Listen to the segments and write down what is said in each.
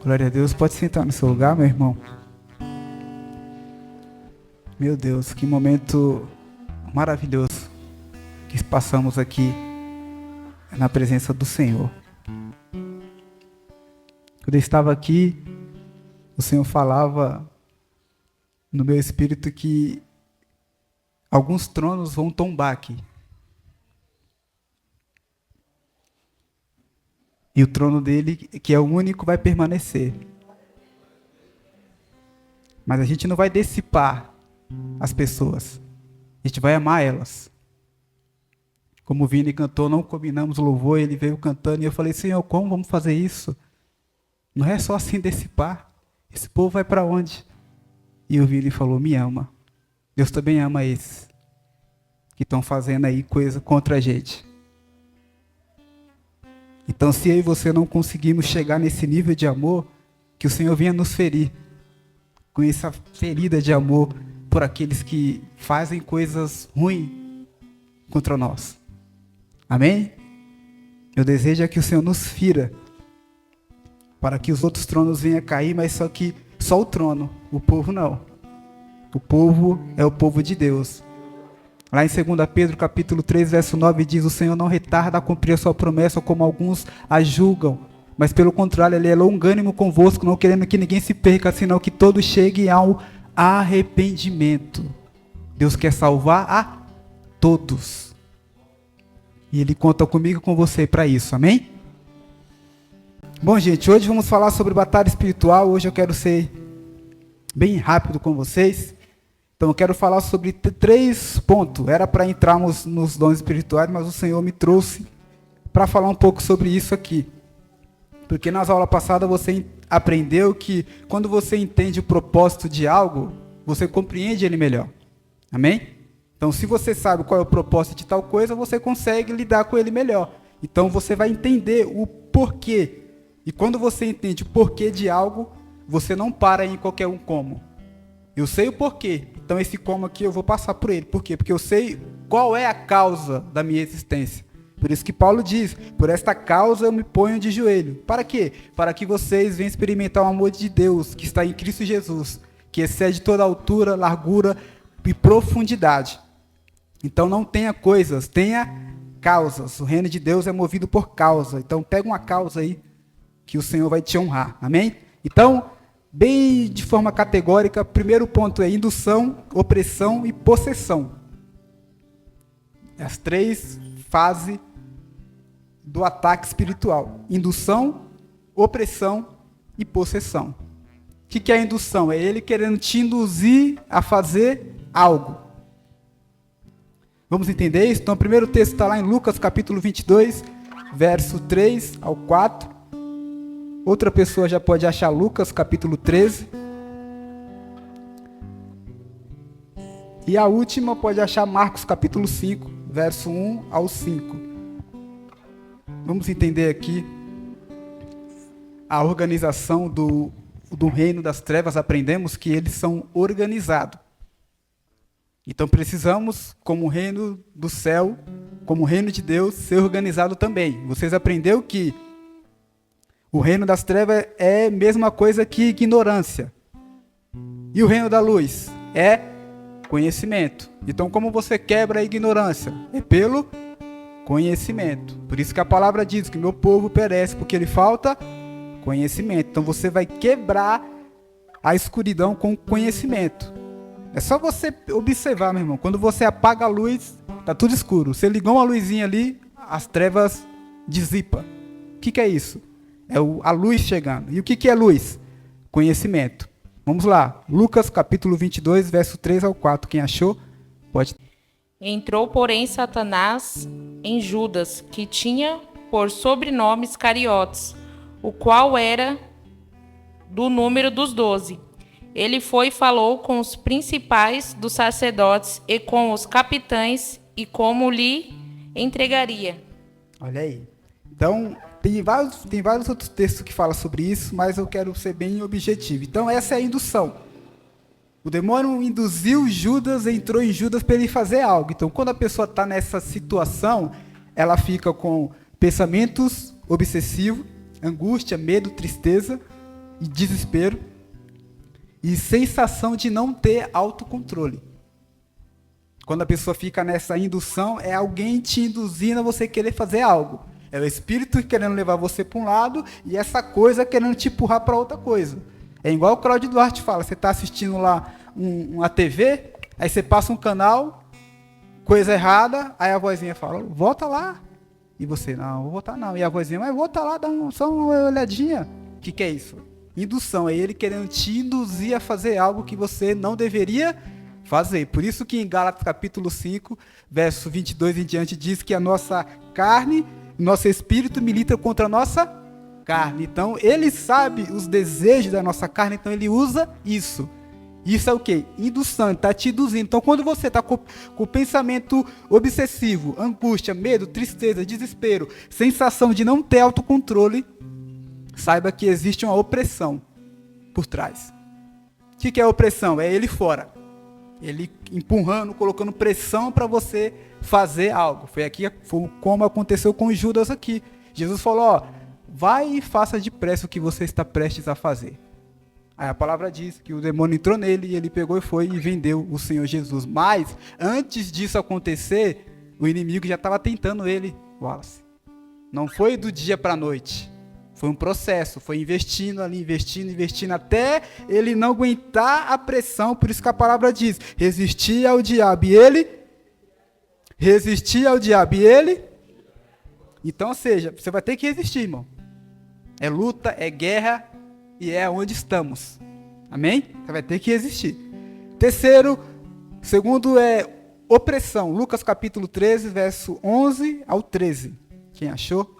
Glória a Deus. Pode sentar no seu lugar, meu irmão. Meu Deus, que momento maravilhoso que passamos aqui na presença do Senhor. Quando eu estava aqui, o Senhor falava no meu espírito que alguns tronos vão tombar aqui. E o trono dele, que é o único, vai permanecer. Mas a gente não vai dissipar as pessoas. A gente vai amar elas. Como o Vini cantou, não combinamos louvor, ele veio cantando e eu falei, Senhor, como vamos fazer isso? Não é só assim dissipar. Esse povo vai para onde? E o Vini falou, me ama. Deus também ama esses que estão fazendo aí coisa contra a gente. Então, se eu e você não conseguimos chegar nesse nível de amor, que o Senhor venha nos ferir, com essa ferida de amor por aqueles que fazem coisas ruins contra nós. Amém? Meu desejo é que o Senhor nos fira, para que os outros tronos venham a cair, mas só o trono, o povo não. O povo é o povo de Deus. Lá em 2 Pedro capítulo 3, verso 9, diz, o Senhor não retarda a cumprir a sua promessa, como alguns a julgam, mas pelo contrário, Ele é longânimo convosco, não querendo que ninguém se perca, senão que todos cheguem ao arrependimento. Deus quer salvar a todos. E Ele conta comigo e com você para isso, amém? Bom, gente, hoje vamos falar sobre batalha espiritual. Hoje eu quero ser bem rápido com vocês. Então eu quero falar sobre 3 pontos. Era para entrarmos nos dons espirituais, mas o Senhor me trouxe para falar um pouco sobre isso aqui. Porque nas aulas passadas você aprendeu que quando você entende o propósito de algo, você compreende ele melhor. Amém? Então se você sabe qual é o propósito de tal coisa, você consegue lidar com ele melhor. Então você vai entender o porquê. E quando você entende o porquê de algo, você não para em qualquer um como. Eu sei o porquê, então esse como aqui eu vou passar por ele. Por quê? Porque eu sei qual é a causa da minha existência. Por isso que Paulo diz, por esta causa eu me ponho de joelho. Para quê? Para que vocês venham experimentar o amor de Deus que está em Cristo Jesus, que excede toda altura, largura e profundidade. Então não tenha coisas, tenha causas. O reino de Deus é movido por causa. Então pega uma causa aí que o Senhor vai te honrar. Amém? Então, bem de forma categórica, primeiro ponto é indução, opressão e possessão. As 3 fases do ataque espiritual. Indução, opressão e possessão. O que é a indução? É ele querendo te induzir a fazer algo. Vamos entender isso? Então o primeiro texto está lá em Lucas capítulo 22, verso 3 ao 4. Outra pessoa já pode achar Lucas capítulo 13. E a última pode achar Marcos capítulo 5, verso 1 ao 5. Vamos entender aqui a organização do reino das trevas. Aprendemos que eles são organizados. Então precisamos, como reino do céu, como reino de Deus, ser organizado também. Vocês aprenderam que o reino das trevas é a mesma coisa que ignorância. E o reino da luz é conhecimento. Então, como você quebra a ignorância? É pelo conhecimento. Por isso que a palavra diz que meu povo perece, porque lhe falta conhecimento. Então, você vai quebrar a escuridão com conhecimento. É só você observar, meu irmão. Quando você apaga a luz, está tudo escuro. Você ligou uma luzinha ali, as trevas dissipam. O que é isso? É a luz chegando. E o que é luz? Conhecimento. Vamos lá. Lucas capítulo 22, verso 3 ao 4. Quem achou? Pode. Entrou, porém, Satanás em Judas, que tinha por sobrenome Iscariotes, o qual era do número dos 12. Ele foi e falou com os principais dos sacerdotes e com os capitães, e como lhe entregaria. Olha aí. Então, tem vários outros textos que falam sobre isso, mas eu quero ser bem objetivo. Então, essa é a indução. O demônio induziu Judas, entrou em Judas para ele fazer algo. Então, quando a pessoa está nessa situação, ela fica com pensamentos obsessivos, angústia, medo, tristeza e desespero e sensação de não ter autocontrole. Quando a pessoa fica nessa indução, é alguém te induzindo a você querer fazer algo. É o espírito querendo levar você para um lado e essa coisa querendo te empurrar para outra coisa. É igual o Cláudio Duarte fala, você está assistindo lá uma TV, aí você passa um canal, coisa errada, aí a vozinha fala, volta lá. E você, não, vou voltar não. E a vozinha, mas volta lá, dá só uma olhadinha. O que é isso? Indução, é ele querendo te induzir a fazer algo que você não deveria fazer. Por isso que em Gálatas capítulo 5, verso 22 em diante, diz que a nossa carne, nosso espírito milita contra a nossa carne. Então, ele sabe os desejos da nossa carne, então ele usa isso. Isso é o quê? Indução, está te induzindo. Então, quando você está com o pensamento obsessivo, angústia, medo, tristeza, desespero, sensação de não ter autocontrole, saiba que existe uma opressão por trás. O que é opressão? É ele fora. Ele empurrando, colocando pressão para você fazer algo. Foi como aconteceu com Judas aqui. Jesus falou, ó, vai e faça depressa o que você está prestes a fazer. Aí a palavra diz que o demônio entrou nele e ele pegou e foi e vendeu o Senhor Jesus. Mas, antes disso acontecer, o inimigo já estava tentando ele, Wallace. Não foi do dia para a noite. Foi um processo, foi investindo ali, investindo, até ele não aguentar a pressão. Por isso que a palavra diz, resistir ao diabo e ele... Então, ou seja, você vai ter que resistir, irmão. É luta, é guerra e é onde estamos. Amém? Você vai ter que resistir. Segundo é opressão. Lucas capítulo 13, verso 11 ao 13. Quem achou?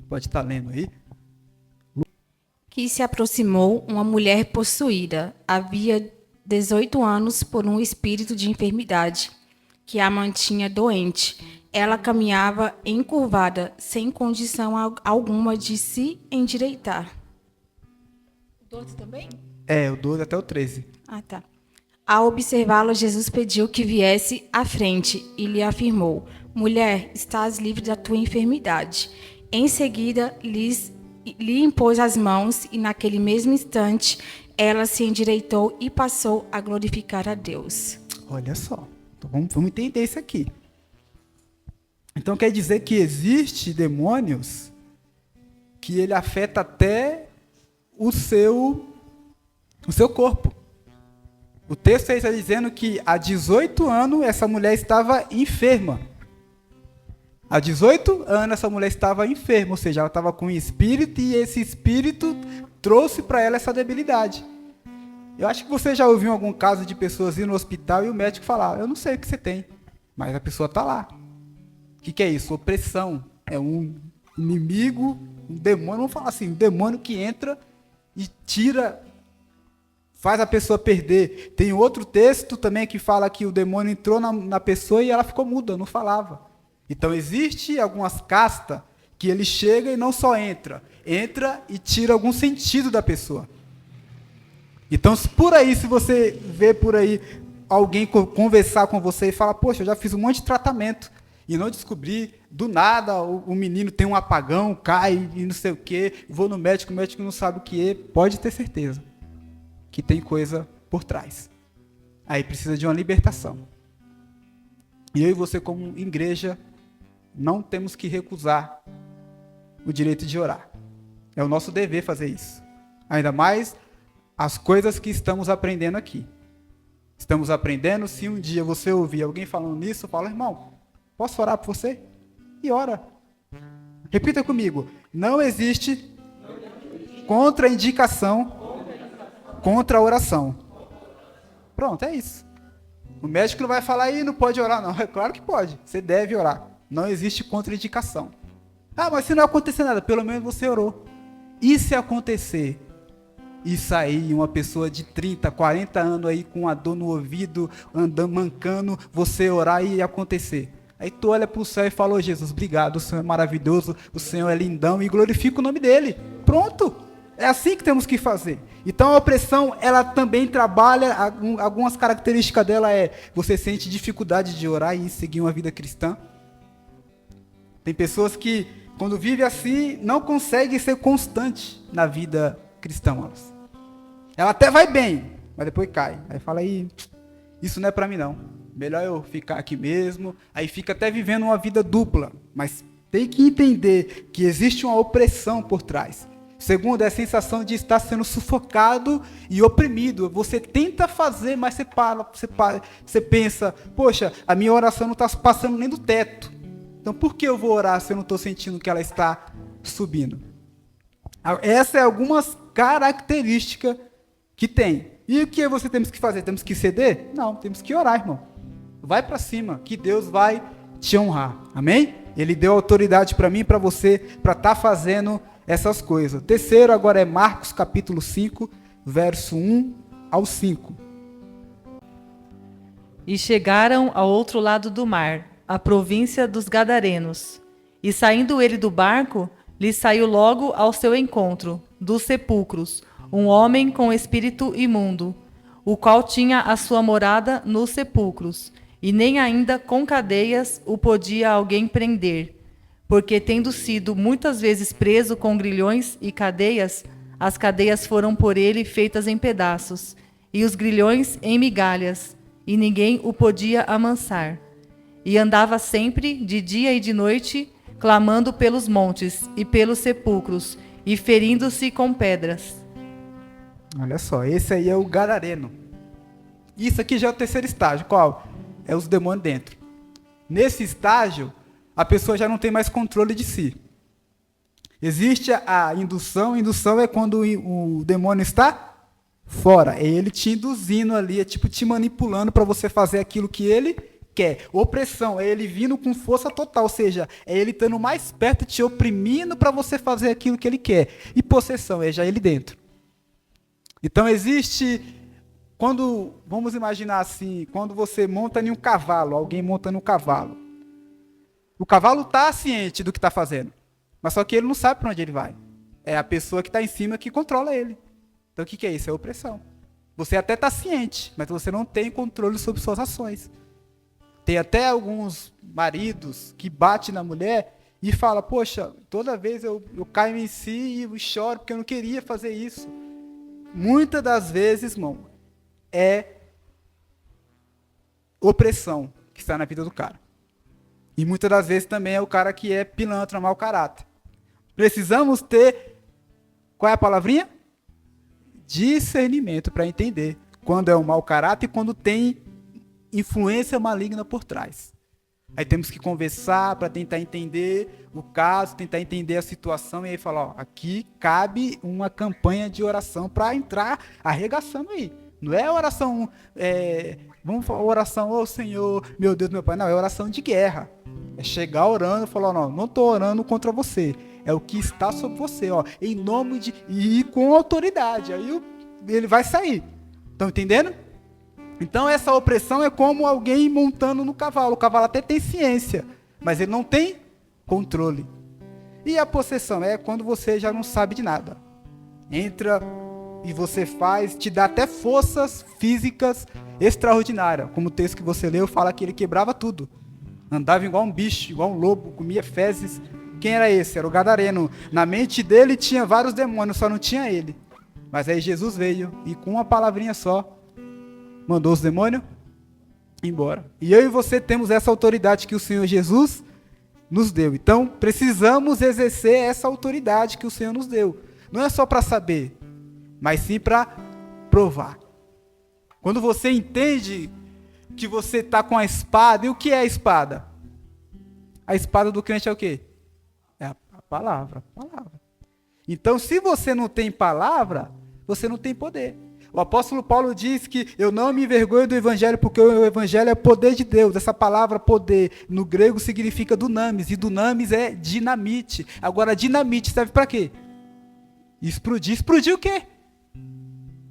Pode estar lendo aí. Que se aproximou uma mulher possuída, havia 18 anos por um espírito de enfermidade, que a mantinha doente. Ela caminhava encurvada, sem condição alguma de se endireitar. O 12 também? É, o 12 até o 13. Ah, tá. Ao observá-la, Jesus pediu que viesse à frente e lhe afirmou, mulher, estás livre da tua enfermidade. Em seguida, lhe impôs as mãos e naquele mesmo instante ela se endireitou e passou a glorificar a Deus. Olha só, então vamos entender isso aqui. Então quer dizer que existe demônios que ele afeta até o seu corpo. O texto aí está dizendo que há 18 anos essa mulher estava enferma. Há 18 anos essa mulher estava enferma, ou seja, ela estava com um espírito e esse espírito trouxe para ela essa debilidade. Eu acho que você já ouviu algum caso de pessoas ir no hospital e o médico falar, eu não sei o que você tem, mas a pessoa está lá. O que é isso? Opressão. É um inimigo, um demônio, vamos falar assim, um demônio que entra e tira, faz a pessoa perder. Tem outro texto também que fala que o demônio entrou na pessoa e ela ficou muda, não falava. Então, existe algumas castas que ele chega e não só entra e tira algum sentido da pessoa. Então, por aí, se você vê por aí alguém conversar com você e falar, poxa, eu já fiz um monte de tratamento e não descobri, do nada o menino tem um apagão, cai e não sei o quê, vou no médico, o médico não sabe o que é, pode ter certeza que tem coisa por trás. Aí precisa de uma libertação. E eu e você, como igreja, não temos que recusar o direito de orar. É o nosso dever fazer isso. Ainda mais as coisas que estamos aprendendo aqui. Estamos aprendendo, se um dia você ouvir alguém falando nisso, fala, irmão, posso orar por você? E ora. Repita comigo. Não existe contraindicação contra a oração. Pronto, é isso. O médico não vai falar, aí não pode orar, não. É claro que pode. Você deve orar. Não existe contraindicação. Ah, mas se não acontecer nada, pelo menos você orou. E se acontecer e sair uma pessoa de 30, 40 anos aí com a dor no ouvido, andando, mancando, você orar e acontecer? Aí tu olha para o céu e fala, Jesus, obrigado, o Senhor é maravilhoso, o Senhor é lindão, e glorifica o nome dele. Pronto. É assim que temos que fazer. Então a opressão, ela também trabalha, algumas características dela é, você sente dificuldade de orar e seguir uma vida cristã. Tem pessoas que quando vive assim, não consegue ser constante na vida cristã. Ela até vai bem, mas depois cai. Aí fala aí, isso não é para mim não. Melhor eu ficar aqui mesmo. Aí fica até vivendo uma vida dupla. Mas tem que entender que existe uma opressão por trás. Segundo, é a sensação de estar sendo sufocado e oprimido. Você tenta fazer, mas você pensa, poxa, a minha oração não está passando nem do teto. Então por que eu vou orar se eu não estou sentindo que ela está subindo? Essa é algumas características que tem. E o que você temos que fazer? Temos que ceder? Não, temos que orar, irmão. Vai para cima, que Deus vai te honrar. Amém? Ele deu autoridade para mim e para você, para estar fazendo essas coisas. O terceiro agora é Marcos capítulo 5, verso 1 ao 5. E chegaram ao outro lado do mar, a província dos Gadarenos. E saindo ele do barco, lhe saiu logo ao seu encontro, dos sepulcros, um homem com espírito imundo, o qual tinha a sua morada nos sepulcros, e nem ainda com cadeias o podia alguém prender, porque tendo sido muitas vezes preso com grilhões e cadeias, as cadeias foram por ele feitas em pedaços, e os grilhões em migalhas, e ninguém o podia amansar. E andava sempre, de dia e de noite, clamando pelos montes e pelos sepulcros, e ferindo-se com pedras. Olha só, esse aí é o gadareno. Isso aqui já é o terceiro estágio. Qual? É os demônios dentro. Nesse estágio, a pessoa já não tem mais controle de si. Existe a indução. Indução é quando o demônio está fora. É ele te induzindo ali, é tipo te manipulando para você fazer aquilo que ele quer. Opressão é ele vindo com força total, ou seja, é ele estando mais perto, te oprimindo para você fazer aquilo que ele quer. E possessão é já ele dentro. Então existe, vamos imaginar assim, quando você monta em um cavalo, alguém monta no cavalo. O cavalo está ciente do que está fazendo, mas só que ele não sabe para onde ele vai. É a pessoa que está em cima que controla ele. Então o que é isso? É opressão. Você até está ciente, mas você não tem controle sobre suas ações. Tem até alguns maridos que batem na mulher e falam, poxa, toda vez eu caio em si e eu choro porque eu não queria fazer isso. Muitas das vezes, irmão, é opressão que está na vida do cara. E muitas das vezes também é o cara que é pilantra, mau caráter. Precisamos ter, qual é a palavrinha? Discernimento para entender quando é um mau caráter e quando tem influência maligna por trás. Aí temos que conversar para tentar entender o caso, tentar entender a situação e aí falar, ó, aqui cabe uma campanha de oração para entrar arregaçando aí. Não é oração, vamos falar oração, ô Senhor, meu Deus, meu Pai. Não, é oração de guerra. É chegar orando e falar, não estou orando contra você. É o que está sobre você, ó, em nome de... E com autoridade. Aí ele vai sair. Estão entendendo? Então essa opressão é como alguém montando no cavalo. O cavalo até tem ciência, mas ele não tem controle. E a possessão é quando você já não sabe de nada. Entra e você faz, te dá até forças físicas extraordinárias. Como o texto que você leu fala que ele quebrava tudo. Andava igual um bicho, igual um lobo, comia fezes. Quem era esse? Era o gadareno. Na mente dele tinha vários demônios, só não tinha ele. Mas aí Jesus veio e com uma palavrinha só mandou os demônios embora. E eu e você temos essa autoridade que o Senhor Jesus nos deu. Então, precisamos exercer essa autoridade que o Senhor nos deu. Não é só para saber, mas sim para provar. Quando você entende que você está com a espada, e o que é a espada? A espada do crente é o quê? É a palavra. Então, se você não tem palavra, você não tem poder. O apóstolo Paulo diz que eu não me envergonho do evangelho, porque o evangelho é poder de Deus. Essa palavra poder, no grego, significa dunamis, e dunamis é dinamite. Agora, dinamite serve para quê? Explodir. Explodir o quê?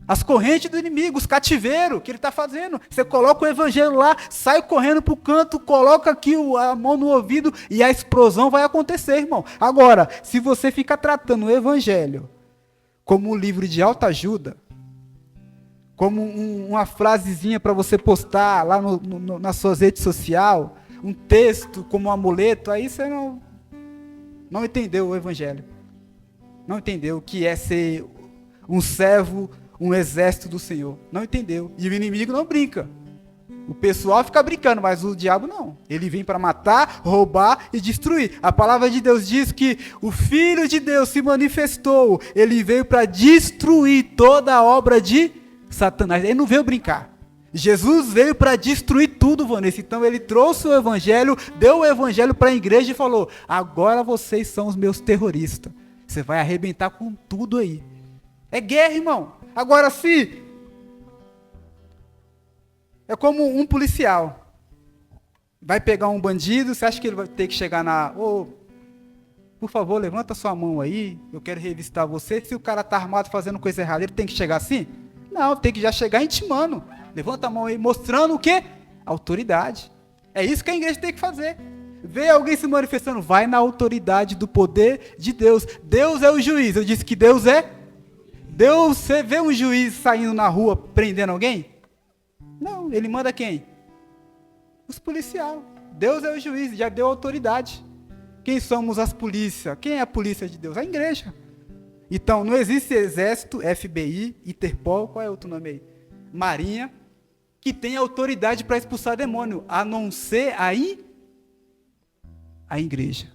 As correntes do inimigo, os cativeiros, que ele está fazendo. Você coloca o evangelho lá, sai correndo para o canto, coloca aqui a mão no ouvido e a explosão vai acontecer, irmão. Agora, se você fica tratando o evangelho como um livro de autoajuda, como uma frasezinha para você postar lá nas suas redes sociais, um texto como um amuleto, aí você não entendeu o evangelho. Não entendeu o que é ser um servo, um exército do Senhor. Não entendeu. E o inimigo não brinca. O pessoal fica brincando, mas o diabo não. Ele vem para matar, roubar e destruir. A palavra de Deus diz que o Filho de Deus se manifestou. Ele veio para destruir toda a obra de Satanás. Ele não veio brincar. Jesus veio para destruir tudo, Vanessa. Então ele trouxe o evangelho, deu o evangelho para a igreja e falou: agora vocês são os meus terroristas. Você vai arrebentar com tudo aí. É guerra, irmão. Agora se... é como um policial. Vai pegar um bandido, você acha que ele vai ter que chegar na... por favor, levanta sua mão aí, eu quero revistar você. Se o cara tá armado fazendo coisa errada, ele tem que chegar assim? Não, tem que já chegar intimando. Levanta a mão aí, mostrando o quê? Autoridade. É isso que a igreja tem que fazer. Vê alguém se manifestando, vai na autoridade do poder de Deus. Deus é o juiz. Eu disse que Deus é... Deus, você vê um juiz saindo na rua prendendo alguém? Não, ele manda quem? Os policiais. Deus é o juiz, já deu autoridade. Quem somos as polícias? Quem é a polícia de Deus? A igreja. Então, não existe exército, FBI, Interpol, qual é outro nome aí? Marinha, que tem autoridade para expulsar demônio, a não ser a igreja.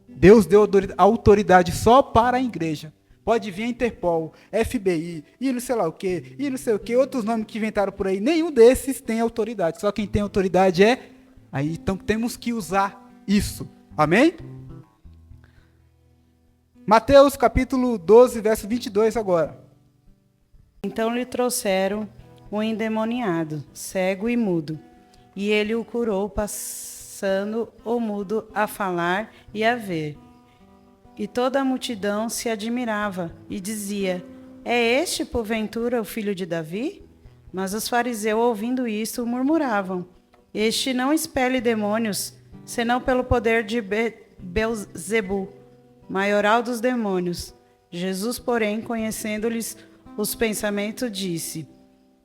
Deus deu autoridade só para a igreja. Pode vir a Interpol, FBI, e não sei lá o quê, e não sei o quê, outros nomes que inventaram por aí. Nenhum desses tem autoridade. Só quem tem autoridade é aí. Então temos que usar isso. Amém? Mateus capítulo 12, verso 22 agora. Então lhe trouxeram um endemoniado, cego e mudo, e ele o curou, passando o mudo a falar e a ver. E toda a multidão se admirava e dizia: é este, porventura, o filho de Davi? Mas os fariseus, ouvindo isso, murmuravam: este não expele demônios, senão pelo poder de Beelzebu, maioral dos demônios. Jesus, porém, conhecendo-lhes os pensamentos, disse: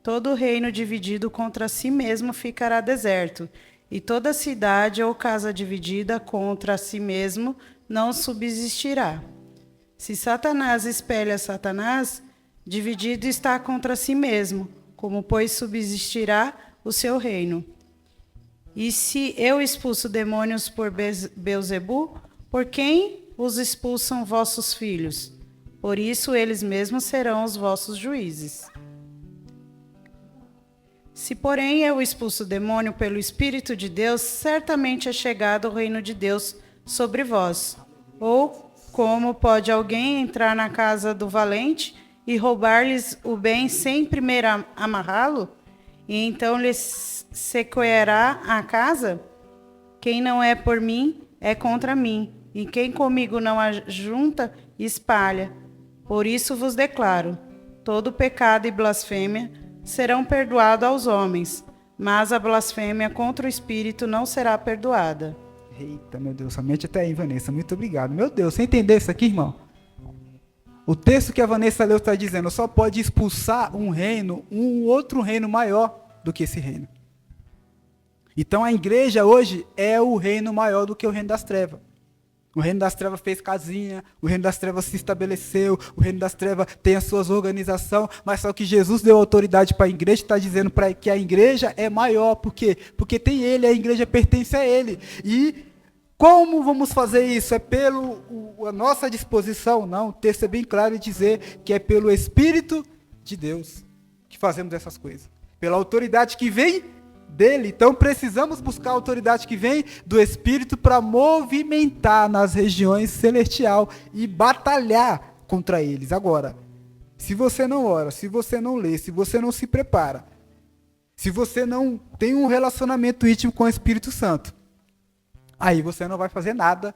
todo reino dividido contra si mesmo ficará deserto, e toda cidade ou casa dividida contra si mesmo não subsistirá. Se Satanás espelha Satanás, dividido está contra si mesmo, como pois subsistirá o seu reino? E se eu expulso demônios por Beelzebu, por quem os expulsam vossos filhos? Por isso eles mesmos serão os vossos juízes. Se, porém, eu expulso o demônio pelo Espírito de Deus, certamente é chegado o reino de Deus sobre vós. Ou como pode alguém entrar na casa do valente e roubar-lhes o bem sem primeiro amarrá-lo? E então lhes sequeará a casa? Quem não é por mim, é contra mim. E quem comigo não ajunta, espalha. Por isso vos declaro, todo pecado e blasfêmia serão perdoados aos homens, mas a blasfêmia contra o Espírito não será perdoada. Eita, meu Deus, somente até aí, Vanessa. Muito obrigado. Meu Deus, você entendeu isso aqui, irmão? O texto que a Vanessa leu está dizendo, só pode expulsar um reino, um outro reino maior do que esse reino. Então a igreja hoje é o reino maior do que o reino das trevas. O reino das trevas fez casinha, o reino das trevas se estabeleceu, o reino das trevas tem as suas organizações, mas só que Jesus deu autoridade para a igreja, está dizendo para que a igreja é maior. Por quê? Porque tem ele, a igreja pertence a ele. E como vamos fazer isso? É a nossa disposição? Não, o texto é bem claro em dizer que é pelo Espírito de Deus que fazemos essas coisas. Pela autoridade que vem dele. Então precisamos buscar a autoridade que vem do Espírito para movimentar nas regiões celestial e batalhar contra eles. Agora, se você não ora, se você não lê, se você não se prepara, se você não tem um relacionamento íntimo com o Espírito Santo, aí você não vai fazer nada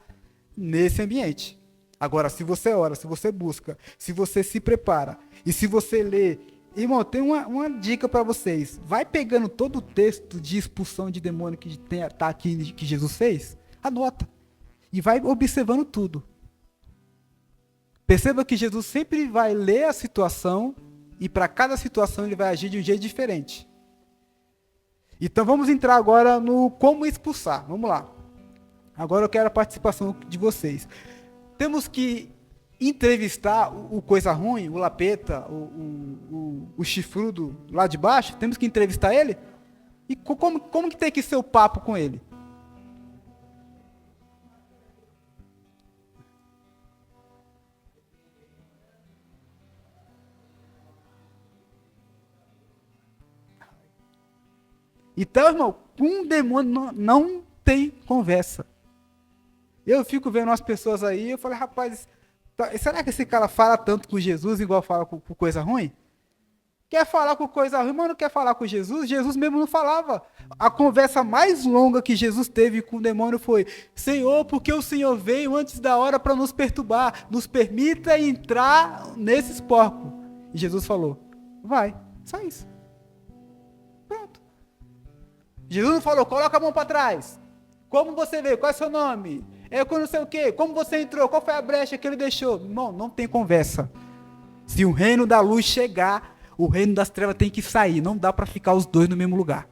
nesse ambiente. Agora, se você ora, se você busca, se você se prepara e se você lê. Irmão, tem uma dica para vocês. Vai pegando todo o texto de expulsão de demônio que está aqui, que Jesus fez, anota. E vai observando tudo. Perceba que Jesus sempre vai ler a situação e para cada situação ele vai agir de um jeito diferente. Então vamos entrar agora no como expulsar. Vamos lá. Agora eu quero a participação de vocês. Temos que entrevistar o coisa ruim, o lapeta, o chifrudo lá de baixo? Temos que entrevistar ele? E como que tem que ser o papo com ele? Então, irmão, com um demônio não tem conversa. Eu fico vendo umas pessoas aí, eu falei, rapaz, será que esse cara fala tanto com Jesus igual fala com coisa ruim? Quer falar com coisa ruim, mas não quer falar com Jesus? Jesus mesmo não falava. A conversa mais longa que Jesus teve com o demônio foi: Senhor, porque o Senhor veio antes da hora para nos perturbar, nos permita entrar nesses porcos. E Jesus falou: vai, só isso. Pronto. Jesus não falou: coloca a mão para trás. Como você veio? Qual é o seu nome? Eu não sei o quê. Como você entrou? Qual foi a brecha que ele deixou? Irmão, não tem conversa. Se o reino da luz chegar, o reino das trevas tem que sair. Não dá para ficar os dois no mesmo lugar.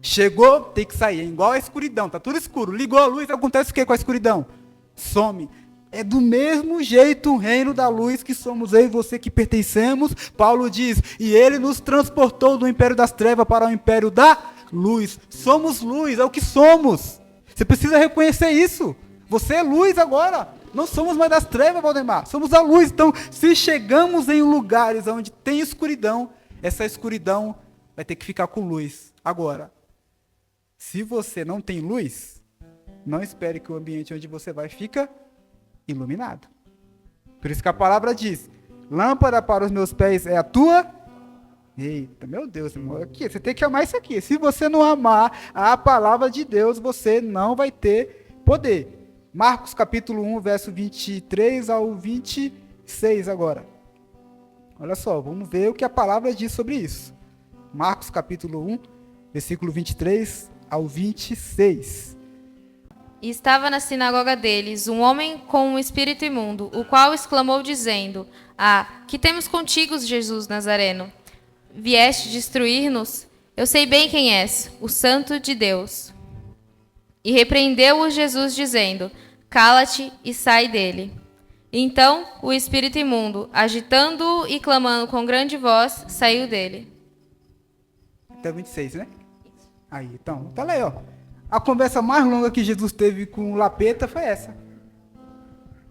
Chegou, tem que sair. É igual a escuridão. Tá tudo escuro. Ligou a luz, acontece o quê com a escuridão? Some. É do mesmo jeito o reino da luz que somos eu e você que pertencemos. Paulo diz: e ele nos transportou do império das trevas para o império da luz. Somos luz, é o que somos. Você precisa reconhecer isso. Você é luz agora. Não somos mais das trevas, Valdemar. Somos a luz. Então, se chegamos em lugares onde tem escuridão, essa escuridão vai ter que ficar com luz. Agora, se você não tem luz, não espere que o ambiente onde você vai fica iluminado. Por isso que a palavra diz: lâmpada para os meus pés é a tua... Eita, meu Deus, irmão, aqui, você tem que amar isso aqui. Se você não amar a palavra de Deus, você não vai ter poder. Marcos capítulo 1, verso 23 ao 26 agora. Olha só, vamos ver o que a palavra diz sobre isso. Marcos capítulo 1, versículo 23 ao 26. E estava na sinagoga deles um homem com um espírito imundo, o qual exclamou dizendo: que temos contigo, Jesus Nazareno? Vieste destruir-nos? Eu sei bem quem és, o Santo de Deus. E repreendeu-o Jesus, dizendo: cala-te e sai dele. Então o espírito imundo, agitando-o e clamando com grande voz, saiu dele. Até 26, né? Aí, então, tá aí, ó. A conversa mais longa que Jesus teve com o lapeta foi essa.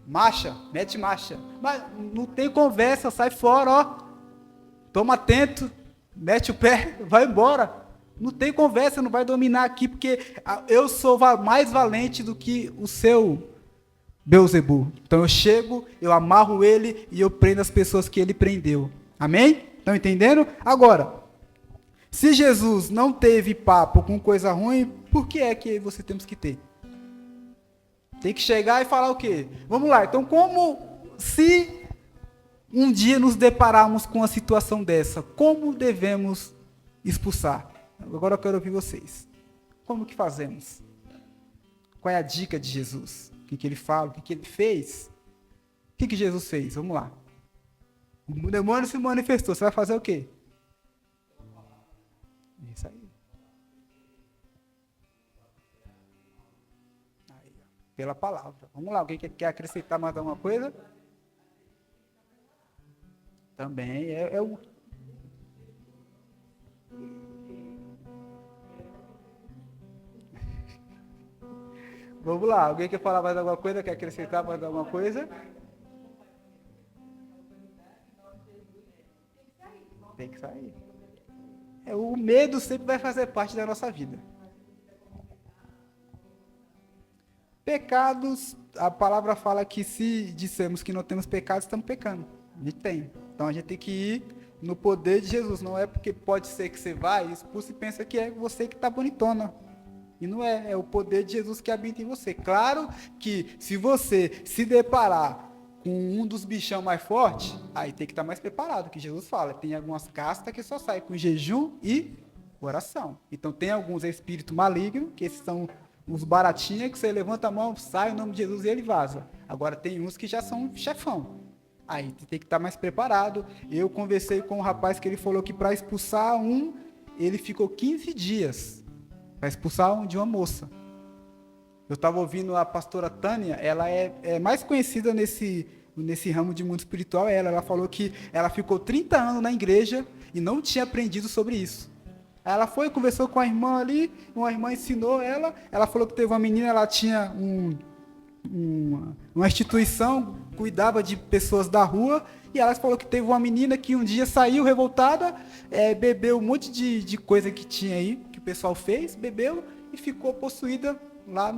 Marcha, mete marcha. Mas não tem conversa, sai fora, ó. Toma atento, mete o pé, vai embora. Não tem conversa, não vai dominar aqui, porque eu sou mais valente do que o seu Beelzebul. Então eu chego, eu amarro ele e eu prendo as pessoas que ele prendeu. Amém? Estão entendendo? Agora, se Jesus não teve papo com coisa ruim, por que é que você temos que ter? Tem que chegar e falar o quê? Vamos lá, então se um dia nos depararmos com uma situação dessa, como devemos expulsar? Agora eu quero ouvir vocês. Como que fazemos? Qual é a dica de Jesus? O que ele fala? O que ele fez? O que Jesus fez? Vamos lá. O demônio se manifestou. Você vai fazer o quê? Isso aí. Pela palavra. Vamos lá. Alguém quer acrescentar mais alguma coisa? Também é o... Vamos lá, alguém quer falar mais alguma coisa? Quer acrescentar mais alguma coisa? Tem que sair. O medo sempre vai fazer parte da nossa vida. Pecados, a palavra fala que se dissermos que não temos pecados, estamos pecando. A gente tem. Então a gente tem que ir no poder de Jesus. Não é porque pode ser que você vai, expulsa e pensa que é você que está bonitona. E não é o poder de Jesus que habita em você. Claro que se você se deparar com um dos bichão mais fortes, aí tem que estar mais preparado, que Jesus fala. Tem algumas castas que só saem com jejum e oração. Então tem alguns espíritos malignos, que esses são os baratinhos, que você levanta a mão, sai o nome de Jesus e ele vaza. Agora tem uns que já são chefão. Aí tem que estar mais preparado. Eu conversei com um rapaz que ele falou que para expulsar ele ficou 15 dias. Para expulsar de uma moça. Eu estava ouvindo a pastora Tânia, ela é mais conhecida nesse ramo de mundo espiritual. Ela falou que ela ficou 30 anos na igreja e não tinha aprendido sobre isso. Aí ela foi, conversou com a irmã ali, uma irmã ensinou ela falou que teve uma menina, ela tinha uma instituição, cuidava de pessoas da rua, e ela falou que teve uma menina que um dia saiu revoltada, bebeu um monte de coisa que tinha aí, que o pessoal fez, bebeu e ficou possuída lá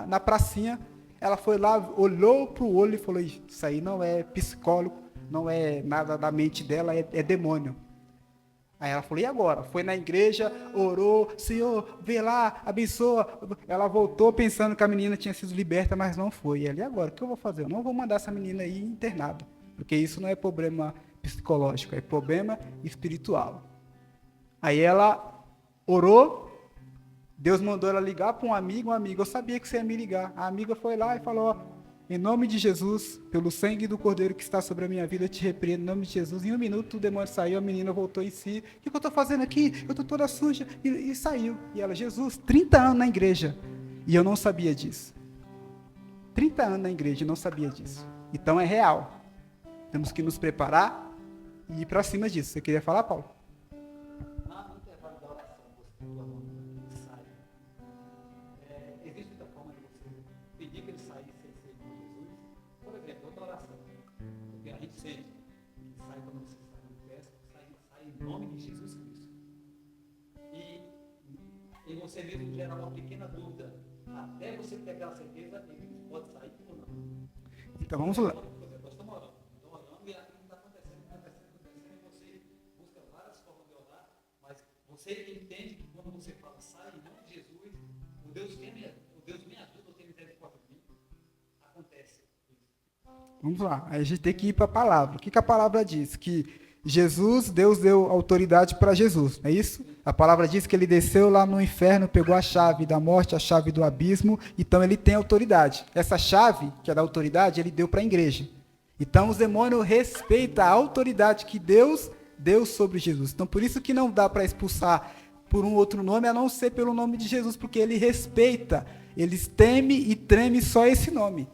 na pracinha. Ela foi lá, olhou pro olho e falou: isso aí não é psicólogo, não é nada da mente dela, é demônio. Aí ela falou: e agora? Foi na igreja, orou, Senhor, vê lá, abençoa. Ela voltou pensando que a menina tinha sido liberta, mas não foi. E ela: e agora? O que eu vou fazer? Eu não vou mandar essa menina aí internada, porque isso não é problema psicológico, é problema espiritual. Aí ela orou, Deus mandou ela ligar para um amigo, eu sabia que você ia me ligar. A amiga foi lá e falou: ó, em nome de Jesus, pelo sangue do Cordeiro que está sobre a minha vida, eu te repreendo, em nome de Jesus. Em um minuto o demônio saiu, a menina voltou em si. O que eu estou fazendo aqui? Eu estou toda suja. E saiu. E ela: Jesus, 30 anos na igreja. E eu não sabia disso. 30 anos na igreja e não sabia disso. Então é real. Temos que nos preparar e ir para cima disso. Você queria falar, Paulo? E você mesmo gera uma pequena dúvida. Até você pegar a certeza, ele pode sair ou não. Então vamos lá. Nós estamos orando e aquilo está acontecendo, e você busca várias formas de orar, mas você entende que quando você fala sai em nome de Jesus, o Deus me ajuda, tem misericórdia de mim, acontece isso. Vamos lá, aí a gente tem que ir para a palavra. O que a palavra diz? Que Deus deu autoridade para Jesus, não é isso? A palavra diz que ele desceu lá no inferno, pegou a chave da morte, a chave do abismo, então ele tem autoridade. Essa chave, que é da autoridade, ele deu para a igreja. Então os demônios respeitam a autoridade que Deus deu sobre Jesus. Então por isso que não dá para expulsar por um outro nome, a não ser pelo nome de Jesus, porque ele respeita, eles temem e tremem só esse nome.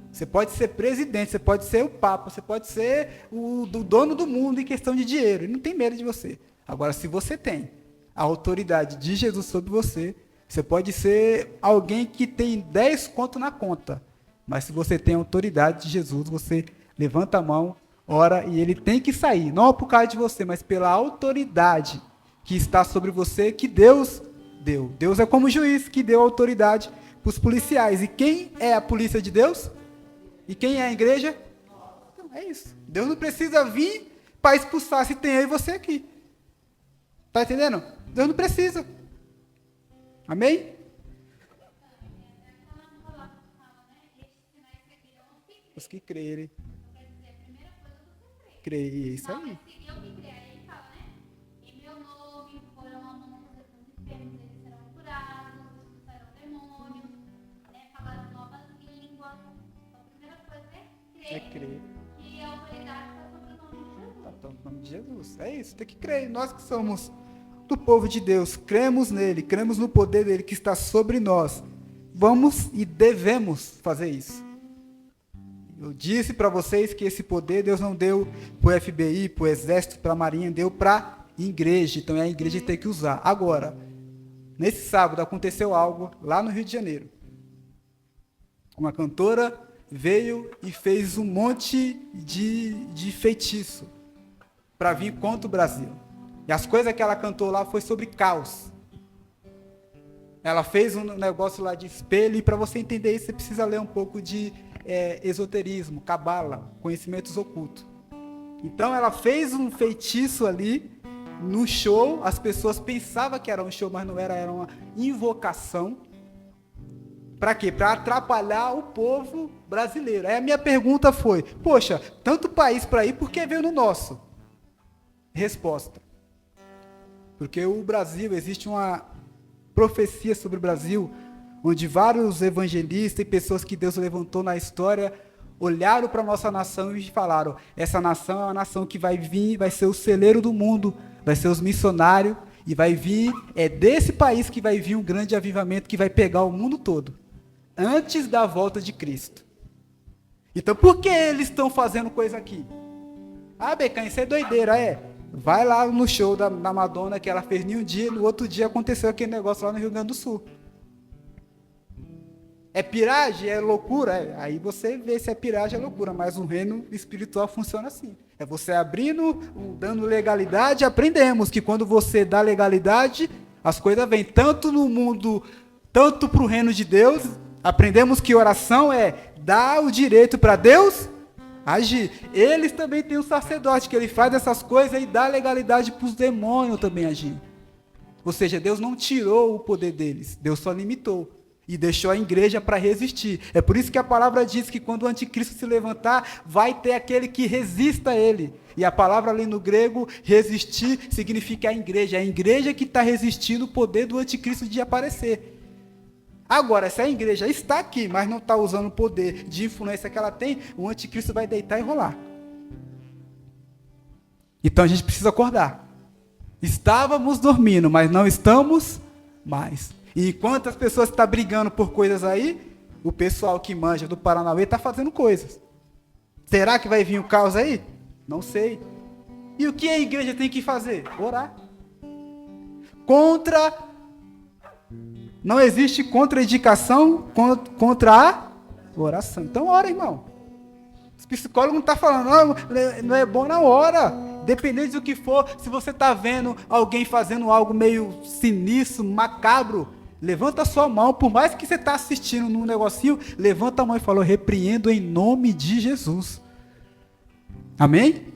Você pode ser presidente, você pode ser o papa, você pode ser o dono do mundo em questão de dinheiro, ele não tem medo de você. Agora, se você tem a autoridade de Jesus sobre você, você pode ser alguém que tem 10 conto na conta, mas se você tem a autoridade de Jesus, você levanta a mão, ora e ele tem que sair, não por causa de você, mas pela autoridade que está sobre você, que Deus deu. Deus é como juiz que deu autoridade para os policiais. E quem é a polícia de Deus? E quem é a igreja? Então, é isso. Deus não precisa vir para expulsar se tem eu e você aqui. Está entendendo? Deus não precisa. Amém? Os que crerem. Creem, isso aí. É crer. E a autoridade está sobre o nome de Jesus. Está no nome de Jesus. É isso, tem que crer. Nós que somos do povo de Deus, cremos nele, cremos no poder dele que está sobre nós. Vamos e devemos fazer isso. Eu disse para vocês que esse poder Deus não deu para o FBI, para o Exército, para a Marinha, deu para a igreja. Então é a igreja que tem que usar. Agora, nesse sábado aconteceu algo lá no Rio de Janeiro. Uma cantora veio e fez um monte de feitiço para vir contra o Brasil. E as coisas que ela cantou lá foi sobre caos. Ela fez um negócio lá de espelho, e para você entender isso, você precisa ler um pouco de esoterismo, cabala, conhecimentos ocultos. Então ela fez um feitiço ali no show, as pessoas pensavam que era um show, mas não era, era uma invocação. Para quê? Para atrapalhar o povo brasileiro. Aí a minha pergunta foi, poxa, tanto país para ir, por que veio no nosso? Resposta. Porque o Brasil, existe uma profecia sobre o Brasil, onde vários evangelistas e pessoas que Deus levantou na história, olharam para a nossa nação e falaram, essa nação é uma nação que vai vir, vai ser o celeiro do mundo, vai ser os missionários, e vai vir, é desse país que vai vir um grande avivamento que vai pegar o mundo todo. antes da volta de Cristo. Então, por que eles estão fazendo coisa aqui? Ah, Becã, isso é doideira, é. Vai lá no show da Madonna que ela fez em um dia, no outro dia aconteceu aquele negócio lá no Rio Grande do Sul. É piragem? É loucura? É. Aí você vê se é piragem, é loucura. Mas o reino espiritual funciona assim. É você abrindo, dando legalidade. Aprendemos que quando você dá legalidade, as coisas vêm tanto no mundo, tanto para o reino de Deus. Aprendemos que oração é dar o direito para Deus agir. Eles também têm um sacerdote que ele faz essas coisas e dá legalidade para os demônios também agir. Ou seja, Deus não tirou o poder deles, Deus só limitou. E deixou a igreja para resistir. É por isso que a palavra diz que quando o anticristo se levantar, vai ter aquele que resista a ele. E a palavra ali no grego, resistir, significa a igreja. É a igreja que está resistindo o poder do anticristo de aparecer. Agora, se a igreja está aqui, mas não está usando o poder de influência que ela tem, o anticristo vai deitar e rolar. Então a gente precisa acordar. Estávamos dormindo, mas não estamos mais. E enquanto as pessoas estão brigando por coisas aí, o pessoal que manja do Paranauê está fazendo coisas. Será que vai vir o caos aí? Não sei. E o que a igreja tem que fazer? Orar. Não existe contraindicação contra a oração. Então ora, irmão. Os psicólogos não estão falando, não é bom na hora. Dependendo do que for, se você está vendo alguém fazendo algo meio sinistro, macabro, levanta a sua mão, por mais que você está assistindo num negocinho, levanta a mão e fala, repreendo em nome de Jesus. Amém?